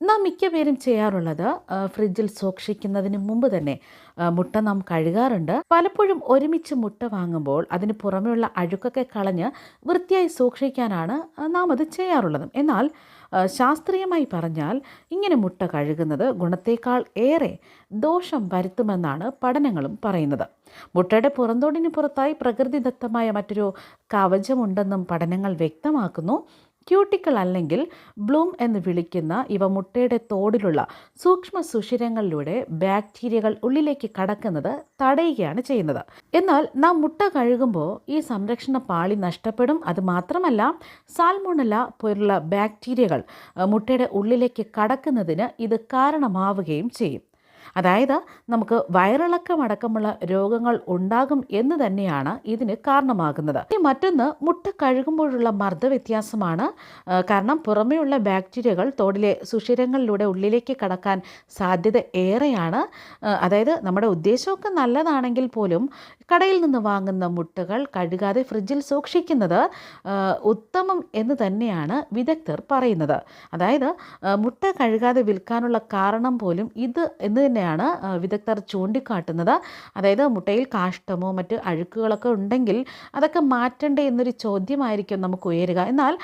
നാം മിക്ക പേരും ചെയ്യാറുള്ളത് ഫ്രിഡ്ജിൽ സൂക്ഷിക്കുന്നതിന് മുമ്പ് തന്നെ മുട്ട നാം കഴുകാറുണ്ട്. പലപ്പോഴും ഒരുമിച്ച് മുട്ട വാങ്ങുമ്പോൾ അതിന് പുറമെയുള്ള അഴുക്കൊക്കെ കളഞ്ഞ് വൃത്തിയായി സൂക്ഷിക്കാനാണ് നാം അത് ചെയ്യാറുള്ളത്. എന്നാൽ ശാസ്ത്രീയമായി പറഞ്ഞാൽ ഇങ്ങനെ മുട്ട കഴുകുന്നത് ഗുണത്തേക്കാൾ ഏറെ ദോഷം വരുത്തുമെന്നാണ് പഠനങ്ങളും പറയുന്നത്. മുട്ടയുടെ പുറന്തോടിന് പുറത്തായി പ്രകൃതിദത്തമായ മറ്റൊരു കവചമുണ്ടെന്നും പഠനങ്ങൾ വ്യക്തമാക്കുന്നു. ക്യൂട്ടിക്കിൾ അല്ലെങ്കിൽ ബ്ലൂം എന്ന് വിളിക്കുന്ന ഇവ മുട്ടയുടെ തോടിലുള്ള സൂക്ഷ്മ സുഷിരങ്ങളിലൂടെ ബാക്ടീരിയകൾ ഉള്ളിലേക്ക് കടക്കുന്നത് തടയുകയാണ് ചെയ്യുന്നത്. എന്നാൽ നാം മുട്ട കഴുകുമ്പോൾ ഈ സംരക്ഷണ പാളി നഷ്ടപ്പെടും. അത് മാത്രമല്ല, സാൽമോണല്ല പോലുള്ള ബാക്ടീരിയകൾ മുട്ടയുടെ ഉള്ളിലേക്ക് കടക്കുന്നതിന് ഇത് കാരണമാവുകയും ചെയ്യും. അതായത് നമുക്ക് വയറിളക്കമടക്കമുള്ള രോഗങ്ങൾ ഉണ്ടാകും എന്ന് തന്നെയാണ് ഇതിന് കാരണമാകുന്നത്. ഇനി മറ്റൊന്ന്, മുട്ട കഴുകുമ്പോഴുള്ള മർദ്ദവ്യത്യാസമാണ്. കാരണം പുറമേയുള്ള ബാക്ടീരിയകൾ തോടിലെ സുഷിരങ്ങളിലൂടെ ഉള്ളിലേക്ക് കടക്കാൻ സാധ്യത ഏറെയാണ്. അതായത് നമ്മുടെ ഉദ്ദേശമൊക്കെ നല്ലതാണെങ്കിൽ പോലും കടയിൽ നിന്ന് വാങ്ങുന്ന മുട്ടകൾ കഴുകാതെ ഫ്രിഡ്ജിൽ സൂക്ഷിക്കുന്നത് ഉത്തമം എന്ന് തന്നെയാണ് വിദഗ്ധർ പറയുന്നത്. അതായത് മുട്ട കഴുകാതെ വിൽക്കാനുള്ള കാരണം പോലും ഇത് എന്ന് തന്നെയാണ് വിദഗ്ധർ ചൂണ്ടിക്കാട്ടുന്നത്. അതായത് മുട്ടയിൽ കാഷ്ടമോ മറ്റ് അഴുക്കുകളൊക്കെ ഉണ്ടെങ്കിൽ അതൊക്കെ മാറ്റണ്ടേ എന്നൊരു ചോദ്യമായിരിക്കും നമുക്ക് ഉയരുക. എന്നാൽ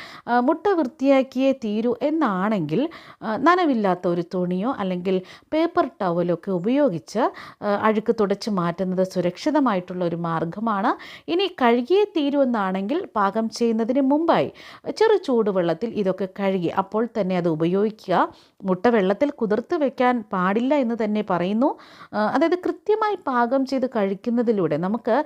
മുട്ട വൃത്തിയാക്കിയേ തീരൂ എന്നാണെങ്കിൽ നനവില്ലാത്ത ഒരു തുണിയോ അല്ലെങ്കിൽ പേപ്പർ ടവലോ ഒക്കെ ഉപയോഗിച്ച് അഴുക്ക് തുടച്ച് മാറ്റുന്നത് സുരക്ഷിതമായിട്ടുള്ള ഒരു മാർഗമാണ്. ഇനി കഴുകിയേ തീരൂ എന്നാണെങ്കിൽ പാകം ചെയ്യുന്നതിന് മുമ്പായി ചെറു ചൂടുവെള്ളത്തിൽ ഇതൊക്കെ കഴുകി അപ്പോൾ തന്നെ അത് ഉപയോഗിക്കുക. മുട്ട വെള്ളത്തിൽ കുതിർത്ത് വെക്കാൻ പാടില്ല എന്ന് തന്നെ പറയുന്നു. അതായത് കൃത്യമായി പാകം ചെയ്ത് കഴിക്കുന്നതിലൂടെ നമുക്ക്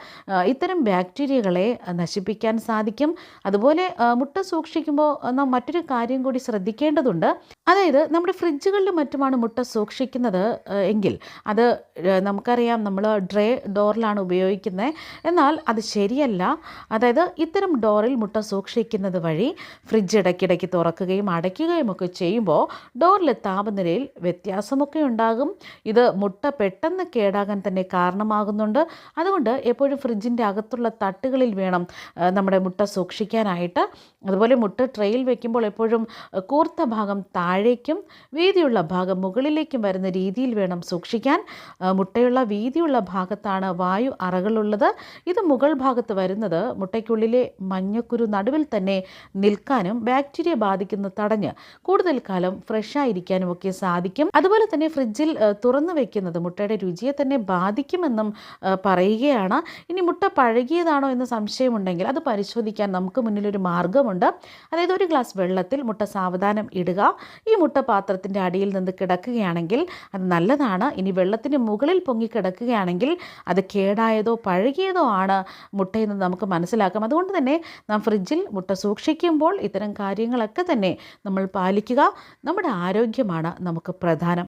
ഇത്തരം ബാക്ടീരിയകളെ നശിപ്പിക്കാൻ സാധിക്കും. അതുപോലെ മുട്ട സൂക്ഷിക്കുമ്പോൾ നാം മറ്റൊരു കാര്യം കൂടി ശ്രദ്ധിക്കേണ്ടതുണ്ട്. അതായത് നമ്മുടെ ഫ്രിഡ്ജുകളിലും മറ്റുമാണ് മുട്ട സൂക്ഷിക്കുന്നത് എങ്കിൽ അത് നമുക്കറിയാം, നമ്മൾ ഡ്രേ ഡോറിലാണ് ഉപയോഗിക്കുന്നത്. എന്നാൽ അത് ശരിയല്ല. അതായത് ഇത്തരം ഡോറിൽ മുട്ട സൂക്ഷിക്കുന്നത് വഴി ഫ്രിഡ്ജ് ഇടയ്ക്കിടയ്ക്ക് തുറക്കുകയും അടയ്ക്കുകയും ഒക്കെ ചെയ്യുമ്പോൾ ഡോറിലെ താപനിലയിൽ വ്യത്യാസമൊക്കെ ഉണ്ടാകും. ഇത് മുട്ട പെട്ടെന്ന് കേടാകാൻ തന്നെ കാരണമാകുന്നുണ്ട്. അതുകൊണ്ട് എപ്പോഴും ഫ്രിഡ്ജിൻ്റെ അകത്തുള്ള തട്ടുകളിൽ വേണം നമ്മുടെ മുട്ട സൂക്ഷിക്കാനായിട്ട്. അതുപോലെ മുട്ട ട്രേയിൽ വെക്കുമ്പോൾ എപ്പോഴും കൂർത്ത ഭാഗം താഴേക്കും വീതിയുള്ള ഭാഗം മുകളിലേക്കും വരുന്ന രീതിയിൽ വേണം സൂക്ഷിക്കാൻ. മുട്ടയുള്ള വീതിയുള്ള ഭാഗത്താണ് വായു അറകളുള്ളത്. ഇത് മുകൾ ഭാഗത്ത് വരുന്നത് മുട്ടയ്ക്കുള്ളിലെ മഞ്ഞക്കുരു നടുവിൽ തന്നെ നിൽക്കാനും ബാക്ടീരിയ ബാധിക്കുന്ന തടഞ്ഞ് കൂടുതൽ കാലം ഫ്രഷായിരിക്കാനും ഒക്കെ സാധിക്കും. അതുപോലെ തന്നെ ഫ്രിഡ്ജിൽ തുറന്നു വെക്കുന്നത് മുട്ടയുടെ രുചിയെ തന്നെ ബാധിക്കുമെന്നും പറയുകയാണ്. ഇനി മുട്ട പഴകിയതാണോ എന്ന് സംശയമുണ്ടെങ്കിൽ അത് പരിശോധിക്കാൻ നമുക്ക് മുന്നിലൊരു മാർഗമുണ്ട്. അതായത് ഒരു ഗ്ലാസ് വെള്ളത്തിൽ മുട്ട സാവധാനം ഇടുക. ഈ മുട്ട പാത്രത്തിൻ്റെ അടിയിൽ നിന്ന് കിടക്കുകയാണെങ്കിൽ അത് നല്ലതാണ്. ഇനി വെള്ളത്തിന് മുകളിൽ പൊങ്ങി കിടക്കുകയാണെങ്കിൽ അത് കേടായതോ പഴകിയതോ ആണ് മുട്ടയെന്ന് നമുക്ക് മനസ്സിലാക്കാം. അതുകൊണ്ട് തന്നെ നാം ഫ്രിഡ്ജിൽ മുട്ട സൂക്ഷിക്കുമ്പോൾ ഇത്തരം കാര്യങ്ങളൊക്കെ തന്നെ നമ്മൾ പാലിക്കുക. നമ്മുടെ ആരോഗ്യമാണ് നമുക്ക് പ്രധാനം.